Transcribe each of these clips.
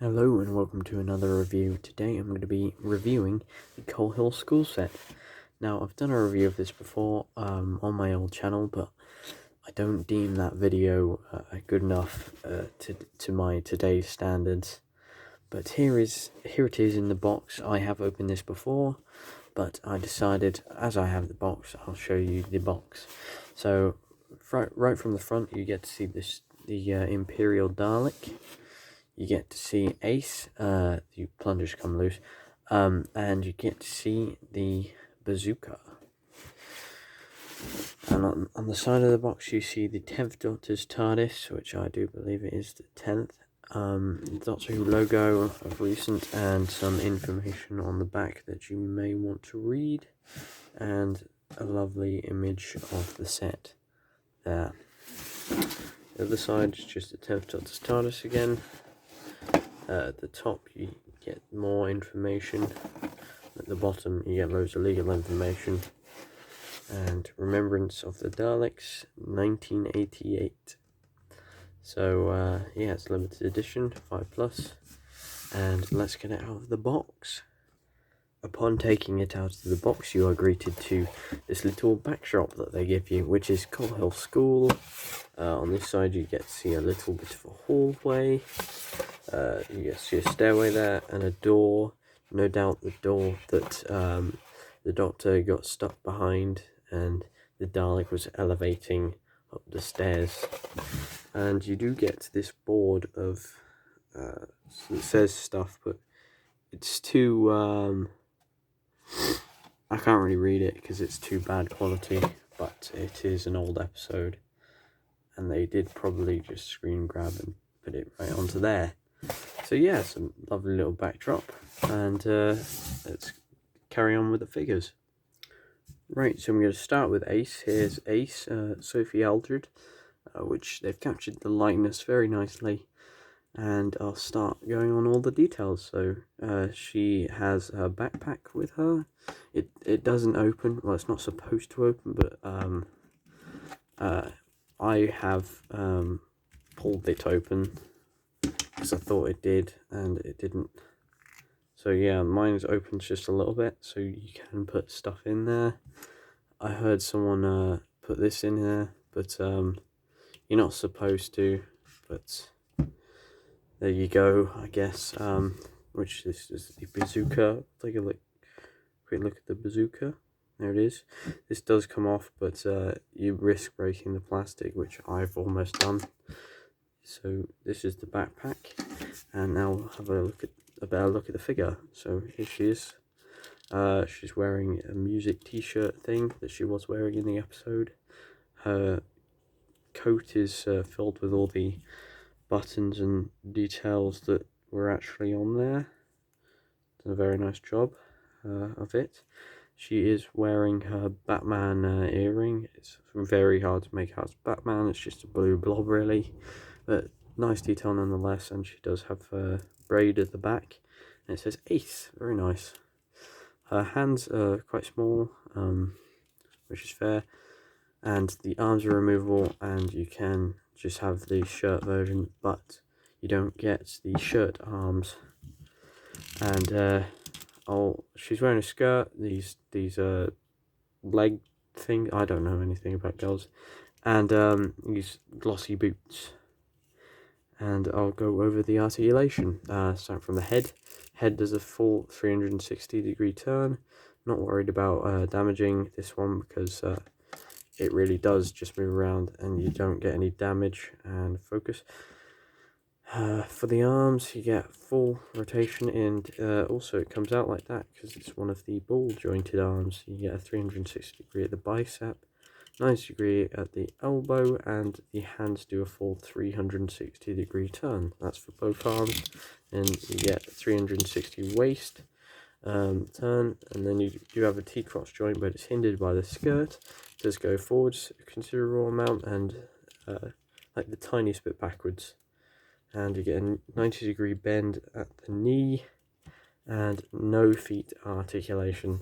Hello and welcome to another review. Today I'm going to be reviewing the Coal Hill School set. Now I've done a review of this before on my old channel, but I don't deem that video good enough to my today's standards. But here it is in the box. I have opened this before, but I decided as I have the box, I'll show you the box. So right from the front, you get to see the Imperial Dalek. You get to see Ace, the plungers come loose, and you get to see the bazooka. And on the side of the box you see the 10th Doctor's TARDIS, which I do believe it is the 10th. Doctor Who logo of recent, and some information on the back that you may want to read, and a lovely image of the set there. The other side is just the 10th Doctor's TARDIS again. At the top you get more information, at the bottom you get loads of legal information, and Remembrance of the Daleks 1988. So yeah, it's limited edition, 5+, and let's get it out of the box. Upon taking it out of the box, you are greeted to this little backdrop that they give you, which is Coal Hill School. On this side you get to see a little bit of a hallway. You get to see a stairway there and a door. No doubt the door that the Doctor got stuck behind and the Dalek was elevating up the stairs. And you do get this board of it says stuff, but it's too I can't really read it because it's too bad quality, but it is an old episode and they did probably just screen grab and put it right onto there. So yeah, some lovely little backdrop, and let's carry on with the figures. Right, so I'm going to start with Ace. Here's Ace, Sophie Aldred, which they've captured the likeness very nicely, and I'll start going on all the details. So she has her backpack with her. It doesn't open, well it's not supposed to open, but I have pulled it open because I thought it did and it didn't. So yeah, mine's opened just a little bit, so you can put stuff in there. I heard someone put this in there, but you're not supposed to, but there you go, I guess. Which this is the bazooka. Take a quick look at the bazooka. There it is. This does come off, but you risk breaking the plastic, which I've almost done. So this is the backpack, and now we'll have a better look at the figure. So here she is. She's wearing a music t-shirt thing that she was wearing in the episode. Her coat is filled with all the buttons and details that were actually on there. Done a very nice job of it. She is wearing her Batman earring. It's very hard to make out as Batman, it's just a blue blob really, but nice detail nonetheless. And she does have a braid at the back, and it says Ace, very nice. Her hands are quite small, which is fair, and the arms are removable, and you can just have the shirt version, but you don't get the shirt arms. And she's wearing a skirt, these leg thing, I don't know anything about girls, and these glossy boots. And I'll go over the articulation, starting from the head. Head does a full 360-degree turn. Not worried about damaging this one because it really does just move around and you don't get any damage. And focus. For the arms, you get full rotation, and also it comes out like that because it's one of the ball jointed arms. You get a 360-degree at the bicep, 90-degree at the elbow, and the hands do a full 360-degree turn. That's for both arms. And you get a 360 waist turn, and then you do have a T-cross joint, but it's hindered by the skirt. It does go forwards a considerable amount, and like the tiniest bit backwards. And you get a 90-degree bend at the knee, and no feet articulation.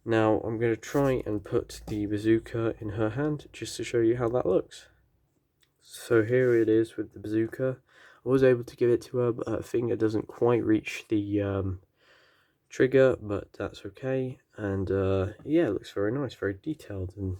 Now I'm going to try and put the bazooka in her hand just to show you how that looks. So here it is with the bazooka. was able to give it to her, but her finger doesn't quite reach the trigger, but that's okay. And yeah, it looks very nice, very detailed, and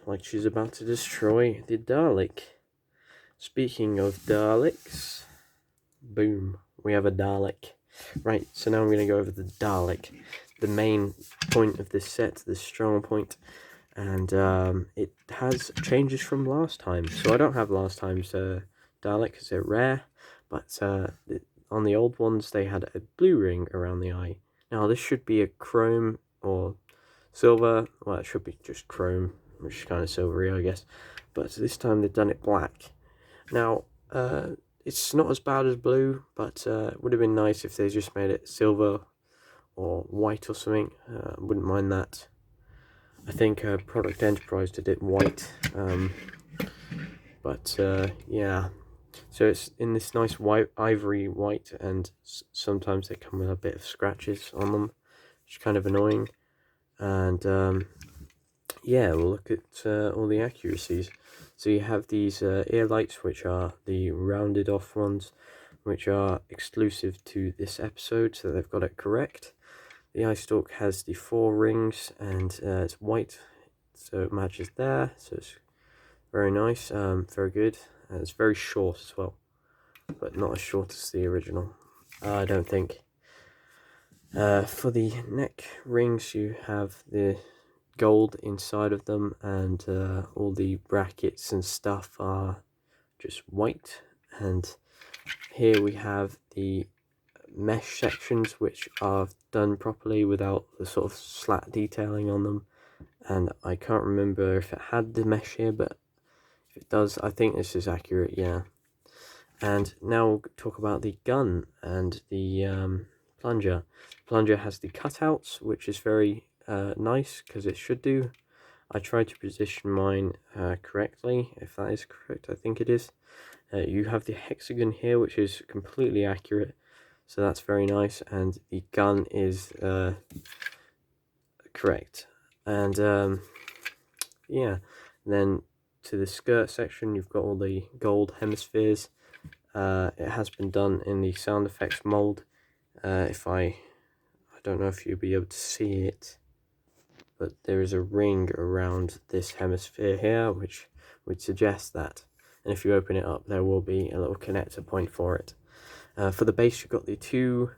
like she's about to destroy the Dalek. Speaking of Daleks, boom, we have a Dalek. Right, so now I'm going to go over the Dalek, the main point of this set, the strong point, and it has changes from last time. So I don't have last time's Dalek because they're rare, but on the old ones they had a blue ring around the eye. Now this should be a chrome or silver, well it should be just chrome, which is kind of silvery I guess, but this time they've done it black. Now it's not as bad as blue, but it would have been nice if they just made it silver or white or something. Wouldn't mind that. I think Product Enterprise did it white, but yeah. So it's in this nice white, ivory white, and sometimes they come with a bit of scratches on them, which is kind of annoying. And yeah, we'll look at all the accuracies. So you have these ear lights, which are the rounded off ones, which are exclusive to this episode, so they've got it correct. The eye stalk has the 4 rings, and it's white, so it matches there, so it's very nice, very good. And it's very short as well, but not as short as the original, I don't think. For the neck rings, you have the gold inside of them, and all the brackets and stuff are just white. And here we have the mesh sections, which are done properly without the sort of slat detailing on them, and I can't remember if it had the mesh here, but if it does, I think this is accurate, yeah. And now we'll talk about the gun and the plunger. Plunger has the cutouts, which is very nice, because it should do. I tried to position mine correctly, if that is correct, I think it is. You have the hexagon here, which is completely accurate, so that's very nice, and the gun is correct. And yeah, then to the skirt section, you've got all the gold hemispheres. It has been done in the sound effects mold. I don't know if you'll be able to see it, but there is a ring around this hemisphere here, which would suggest that. And if you open it up, there will be a little connector point for it. For the base, you've got the 2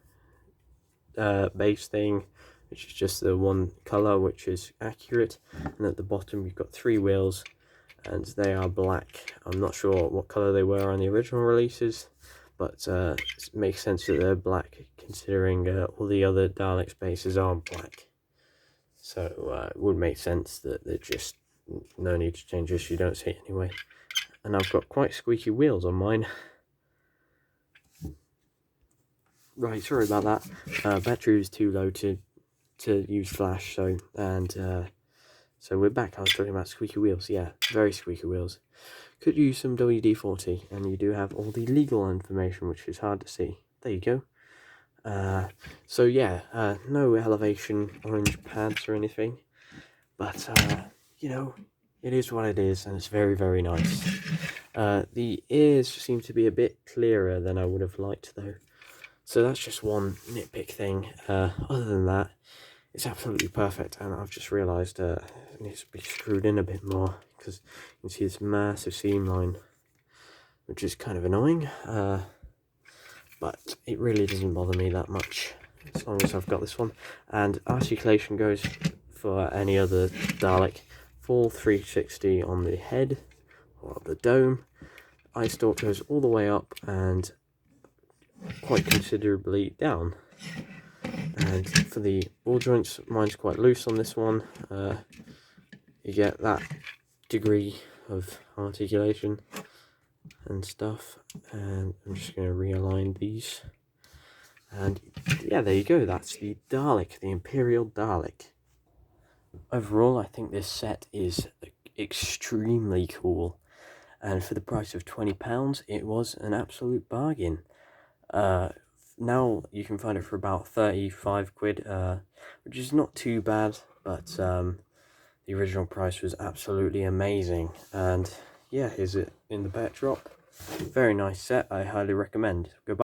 base thing, which is just the one colour, which is accurate. And at the bottom, you've got 3 wheels, and they are black. I'm not sure what colour they were on the original releases, but it makes sense that they're black, considering all the other Dalek bases are black. So it would make sense that they're just no need to change this, you don't see it anyway. And I've got quite squeaky wheels on mine. Right, sorry about that. Battery was too low to use flash, so we're back. I was talking about squeaky wheels. Yeah, very squeaky wheels. Could use some WD-40, and you do have all the legal information, which is hard to see. There you go. So yeah, no elevation orange pads or anything, but you know, it is what it is, and it's very, very nice. The ears seem to be a bit clearer than I would have liked, though. So that's just one nitpick thing. Other than that, it's absolutely perfect, and I've just realised it needs to be screwed in a bit more, because you can see this massive seam line, which is kind of annoying, but it really doesn't bother me that much, as long as I've got this one. And articulation goes for any other Dalek, full 360 on the head, or the dome. Eye stalk goes all the way up, and quite considerably down. And for the ball joints, mine's quite loose on this one. You get that degree of articulation and stuff. And I'm just going to realign these. And yeah, there you go. That's the Dalek, the Imperial Dalek. Overall, I think this set is extremely cool. And for the price of £20, it was an absolute bargain. Now you can find it for about 35 quid, which is not too bad, but the original price was absolutely amazing. And yeah, here's it in the backdrop. Very nice set, I highly recommend. Goodbye.